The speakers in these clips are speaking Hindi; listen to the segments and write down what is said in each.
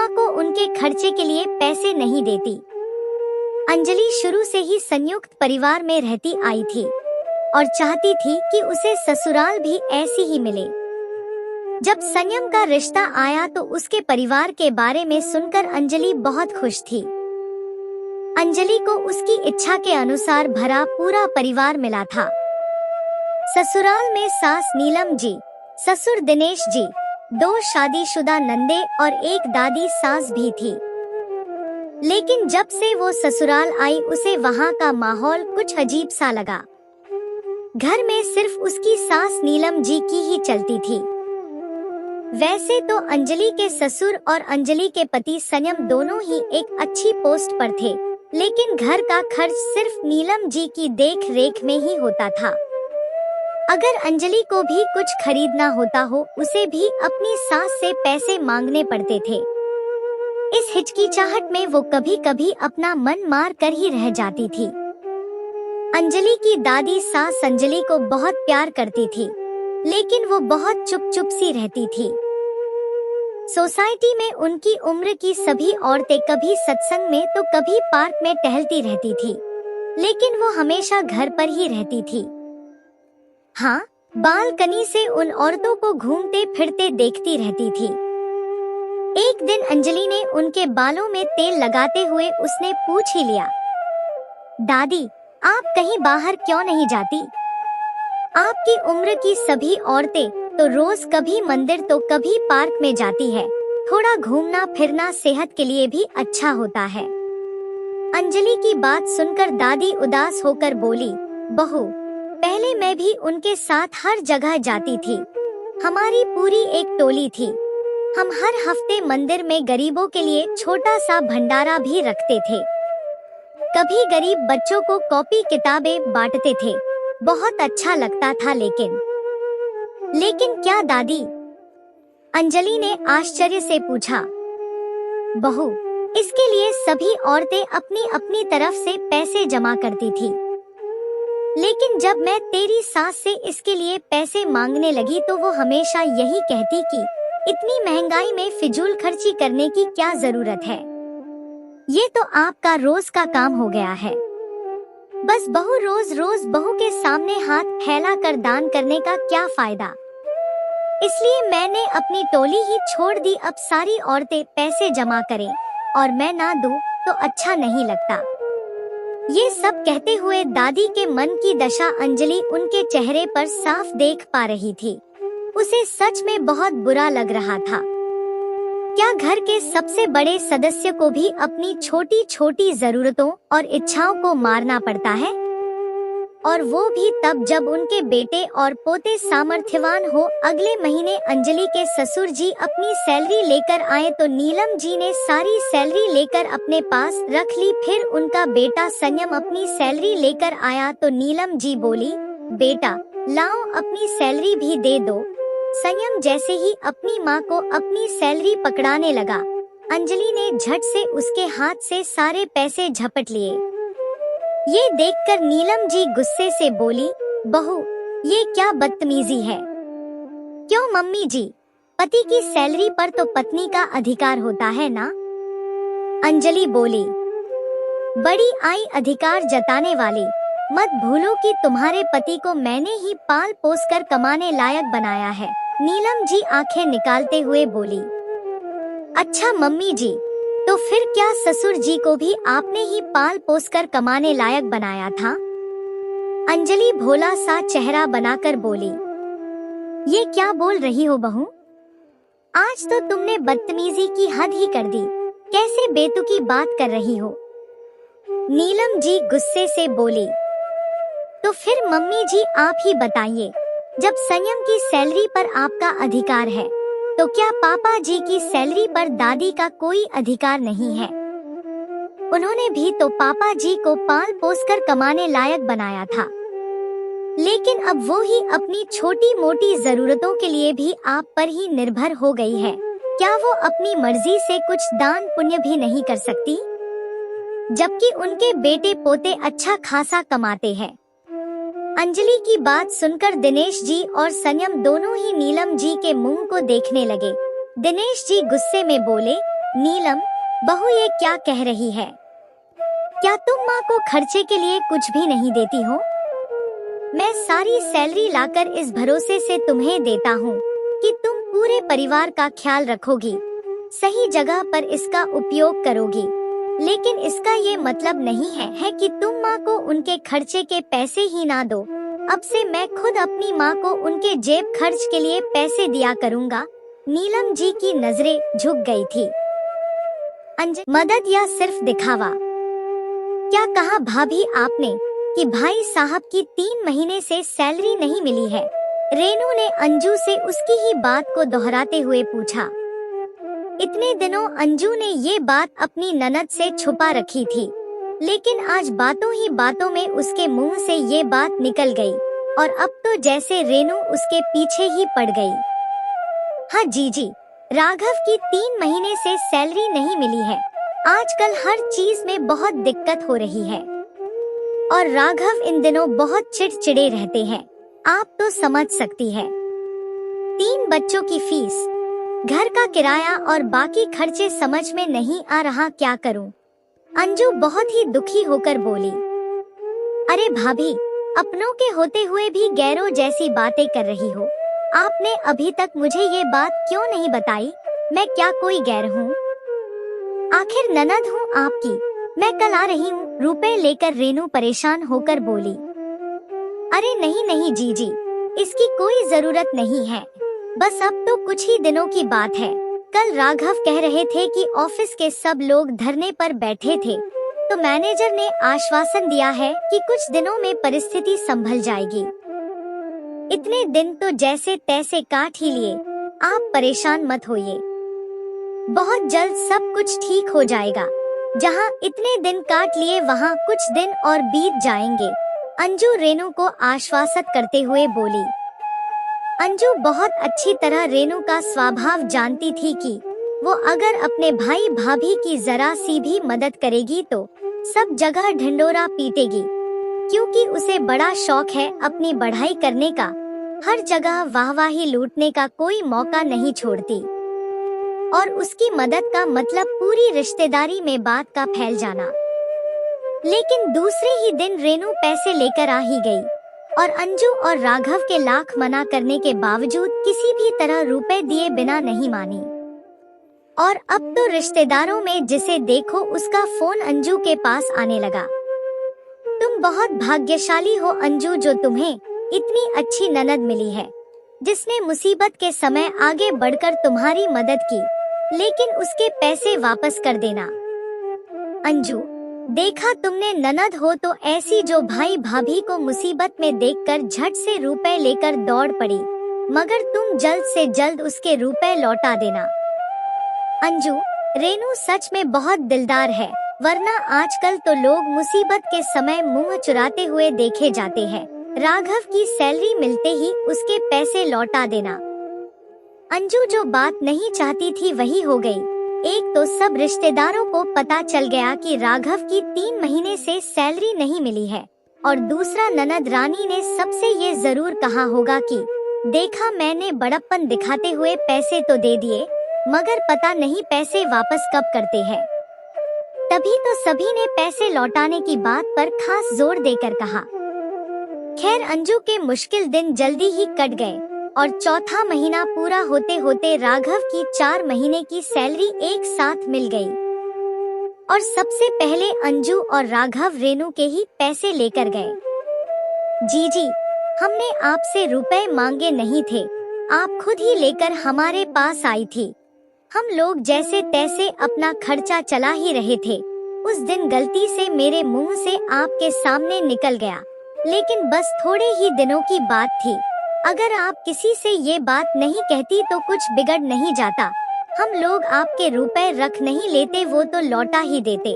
माँ को उनके खर्चे के लिए पैसे नहीं देती। अंजलि शुरू से ही संयुक्त परिवार में रहती आई थी और चाहती थी कि उसे ससुराल भी ऐसी ही मिले। जब संयम का रिश्ता आया तो उसके परिवार के बारे में सुनकर अंजलि बहुत खुश थी। अंजलि को उसकी इच्छा के अनुसार भरा पूरा परिवार मिला था। ससुराल में सास नीलम जी, ससुर दिनेश जी, 2 शादीशुदा नंदे और एक दादी सास भी थी। लेकिन जब से वो ससुराल आई उसे वहाँ का माहौल कुछ अजीब सा लगा। घर में सिर्फ उसकी सास नीलम जी की ही चलती थी। वैसे तो अंजलि के ससुर और अंजलि के पति संयम दोनों ही एक अच्छी पोस्ट पर थे, लेकिन घर का खर्च सिर्फ नीलम जी की देख रेख में ही होता था। अगर अंजलि को भी कुछ खरीदना होता हो उसे भी अपनी सास से पैसे मांगने पड़ते थे। इस हिचकिचाहट में वो कभी कभी अपना मन मार कर ही रह जाती थी। अंजलि की दादी सास अंजलि को बहुत प्यार करती थी, लेकिन वो बहुत चुप चुप सी रहती थी। सोसाइटी में उनकी उम्र की सभी औरतें कभी सत्संग में तो कभी पार्क में टहलती रहती थी, लेकिन वो हमेशा घर पर ही रहती थी। हाँ, बालकनी से उन औरतों को घूमते फिरते देखती रहती थी। एक दिन अंजलि ने उनके बालों में तेल लगाते हुए उसने पूछ ही लिया, दादी, आप कहीं बाहर क्यों नहीं जाती? आपकी उम्र की सभी औरतें तो रोज कभी मंदिर तो कभी पार्क में जाती है। थोड़ा घूमना फिरना सेहत के लिए भी अच्छा होता है। अंजलि की बात सुनकर दादी उदास होकर बोली, बहू, पहले मैं भी उनके साथ हर जगह जाती थी। हमारी पूरी एक टोली थी। हम हर हफ्ते मंदिर में गरीबों के लिए छोटा सा भंडारा भी रखते थे। कभी गरीब बच्चों को कॉपी किताबें बांटते थे। बहुत अच्छा लगता था। लेकिन क्या दादी? अंजलि ने आश्चर्य से पूछा। बहू, इसके लिए सभी औरतें अपनी अपनी तरफ से पैसे जमा करती थी, लेकिन जब मैं तेरी सास से इसके लिए पैसे मांगने लगी तो वो हमेशा यही कहती कि इतनी महंगाई में फिजूल खर्ची करने की क्या जरूरत है। ये तो आपका रोज का काम हो गया है। बस बहू, रोज रोज बहू के सामने हाथ फैला कर दान करने का क्या फायदा। इसलिए मैंने अपनी टोली ही छोड़ दी। अब सारी औरतें पैसे जमा करें और मैं ना दूं तो अच्छा नहीं लगता। ये सब कहते हुए दादी के मन की दशा अंजलि उनके चेहरे पर साफ देख पा रही थी। उसे सच में बहुत बुरा लग रहा था। क्या घर के सबसे बड़े सदस्य को भी अपनी छोटी छोटी जरूरतों और इच्छाओं को मारना पड़ता है? और वो भी तब जब उनके बेटे और पोते सामर्थ्यवान हो। अगले महीने अंजलि के ससुर जी अपनी सैलरी लेकर आए तो नीलम जी ने सारी सैलरी लेकर अपने पास रख ली। फिर उनका बेटा संयम अपनी सैलरी लेकर आया तो नीलम जी बोली, बेटा लाओ अपनी सैलरी भी दे दो। संयम जैसे ही अपनी माँ को अपनी सैलरी पकड़ाने लगा, अंजलि ने झट से उसके हाथ से सारे पैसे झपट लिए। ये देखकर नीलम जी गुस्से से बोली, बहू, ये क्या बदतमीजी है? क्यों मम्मी जी, पति की सैलरी पर तो पत्नी का अधिकार होता है ना? अंजलि बोली, बड़ी आई अधिकार जताने वाली, मत भूलो कि तुम्हारे पति को मैंने ही पाल पोस कर कमाने लायक बनाया है। नीलम जी आंखें निकालते हुए बोली, अच्छा मम्मी जी, तो फिर क्या ससुर जी को भी आपने ही पाल पोस कर कमाने लायक बनाया था? अंजलि भोला सा चेहरा बनाकर बोली, ये क्या बोल रही हो बहू? आज तो तुमने बदतमीजी की हद ही कर दी। कैसे बेतुकी बात कर रही हो? नीलम जी गुस्से से बोली, तो फिर मम्मी जी आप ही बताइए, जब संयम की सैलरी पर आपका अधिकार है तो क्या पापा जी की सैलरी पर दादी का कोई अधिकार नहीं है? उन्होंने भी तो पापा जी को पाल पोस कर कमाने लायक बनाया था। लेकिन अब वो ही अपनी छोटी मोटी जरूरतों के लिए भी आप पर ही निर्भर हो गई है। क्या वो अपनी मर्जी से कुछ दान पुण्य भी नहीं कर सकती? जबकि उनके बेटे पोते अच्छा खासा कमाते हैं। अंजलि की बात सुनकर दिनेश जी और संयम दोनों ही नीलम जी के मुंह को देखने लगे। दिनेश जी गुस्से में बोले, नीलम, बहू ये क्या कह रही है? क्या तुम माँ को खर्चे के लिए कुछ भी नहीं देती हो? मैं सारी सैलरी लाकर इस भरोसे से तुम्हें देता हूँ कि तुम पूरे परिवार का ख्याल रखोगी, सही जगह पर इसका उपयोग करोगी। लेकिन इसका ये मतलब नहीं है कि तुम माँ को उनके खर्चे के पैसे ही ना दो। अब से मैं खुद अपनी माँ को उनके जेब खर्च के लिए पैसे दिया करूँगा। नीलम जी की नजरें झुक गई थी। मदद या सिर्फ दिखावा? क्या कहा भाभी आपने कि भाई साहब की 3 महीने से सैलरी नहीं मिली है? रेनू ने अंजू से उसकी ही बात को दोहराते हुए पूछा। इतने दिनों अंजू ने ये बात अपनी ननद से छुपा रखी थी, लेकिन आज बातों ही बातों में उसके मुंह से ये बात निकल गई और अब तो जैसे रेनू उसके पीछे ही पड़ गई। हाँ जीजी, राघव की 3 महीने से सैलरी नहीं मिली है। आजकल हर चीज में बहुत दिक्कत हो रही है और राघव इन दिनों बहुत चिड़चिड़े रहते हैं। आप तो समझ सकती है। 3 बच्चों की फीस, घर का किराया और बाकी खर्चे समझ में नहीं आ रहा, क्या करूं? अंजू बहुत ही दुखी होकर बोली। अरे भाभी, अपनों के होते हुए भी गैरों जैसी बातें कर रही हो। आपने अभी तक मुझे ये बात क्यों नहीं बताई? मैं क्या कोई गैर हूँ? आखिर ननद हूँ आपकी। मैं कल आ रही हूँ रुपए लेकर, रेनू परेशान होकर बोली। अरे नहीं नहीं जीजी, इसकी कोई जरूरत नहीं है। बस अब तो कुछ ही दिनों की बात है। कल राघव कह रहे थे कि ऑफिस के सब लोग धरने पर बैठे थे, तो मैनेजर ने आश्वासन दिया है कि कुछ दिनों में परिस्थिति संभल जाएगी। इतने दिन तो जैसे तैसे काट ही लिए। आप परेशान मत होइए, बहुत जल्द सब कुछ ठीक हो जाएगा। जहाँ इतने दिन काट लिए वहाँ कुछ दिन और बीत जाएंगे। अंजू रेनू को आश्वासित करते हुए बोली। अंजू बहुत अच्छी तरह रेनू का स्वभाव जानती थी कि वो अगर अपने भाई भाभी की जरा सी भी मदद करेगी तो सब जगह ढिंडोरा पीटेगी, क्योंकि उसे बड़ा शौक है अपनी बढ़ाई करने का। हर जगह वाहवाही लूटने का कोई मौका नहीं छोड़ती और उसकी मदद का मतलब पूरी रिश्तेदारी में बात का फैल जाना। लेकिन दूसरे ही दिन रेनू पैसे लेकर आ ही गई और अंजू और राघव के लाख मना करने के बावजूद किसी भी तरह रुपए दिए बिना नहीं मानी। और अब तो रिश्तेदारों में जिसे देखो उसका फोन अंजू के पास आने लगा। तुम बहुत भाग्यशाली हो अंजू, जो तुम्हें इतनी अच्छी ननद मिली है, जिसने मुसीबत के समय आगे बढ़कर तुम्हारी मदद की। लेकिन उसके पैसे वापस कर देना। अंजू, देखा तुमने, ननद हो तो ऐसी जो भाई भाभी को मुसीबत में देखकर झट से रुपए लेकर दौड़ पड़ी, मगर तुम जल्द से जल्द उसके रुपए लौटा देना। अंजू, रेनू सच में बहुत दिलदार है, वरना आजकल तो लोग मुसीबत के समय मुंह चुराते हुए देखे जाते हैं। राघव की सैलरी मिलते ही उसके पैसे लौटा देना। अंजू जो बात नहीं चाहती थी वही हो गई। एक तो सब रिश्तेदारों को पता चल गया कि राघव की 3 महीने से सैलरी नहीं मिली है, और दूसरा ननद रानी ने सबसे ये जरूर कहा होगा कि देखा मैंने बड़प्पन दिखाते हुए पैसे तो दे दिए, मगर पता नहीं पैसे वापस कब करते हैं। तभी तो सभी ने पैसे लौटाने की बात पर खास जोर देकर कहा। खैर, अंजू के मुश्किल दिन जल्दी ही कट गए और चौथा महीना पूरा होते होते राघव की 4 महीने की सैलरी एक साथ मिल गई। और सबसे पहले अंजू और राघव रेनू के ही पैसे लेकर गए। जीजी, हमने आपसे रुपए मांगे नहीं थे, आप खुद ही लेकर हमारे पास आई थी। हम लोग जैसे तैसे अपना खर्चा चला ही रहे थे। उस दिन गलती से मेरे मुंह से आपके सामने निकल गया, लेकिन बस थोड़े ही दिनों की बात थी। अगर आप किसी से ये बात नहीं कहती तो कुछ बिगड़ नहीं जाता। हम लोग आपके रुपए रख नहीं लेते, वो तो लौटा ही देते।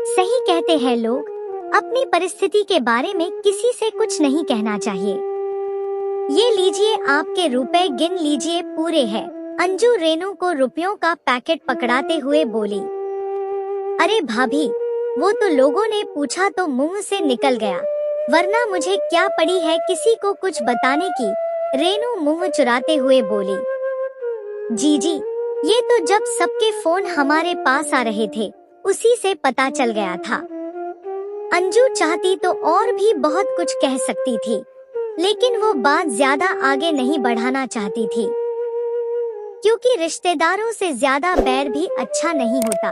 सही कहते हैं लोग, अपनी परिस्थिति के बारे में किसी से कुछ नहीं कहना चाहिए। ये लीजिए आपके रुपए, गिन लीजिए, पूरे हैं। अंजू रेनू को रुपयों का पैकेट पकड़ाते हुए बोली। अरे भाभी, वो तो लोगों ने पूछा तो मुंह से निकल गया, वरना मुझे क्या पड़ी है किसी को कुछ बताने की। रेनू मुंह चुराते हुए बोली। जीजी, ये तो जब सबके फोन हमारे पास आ रहे थे उसी से पता चल गया था। अंजू चाहती तो और भी बहुत कुछ कह सकती थी, लेकिन वो बात ज्यादा आगे नहीं बढ़ाना चाहती थी, क्योंकि रिश्तेदारों से ज्यादा बैर भी अच्छा नहीं होता।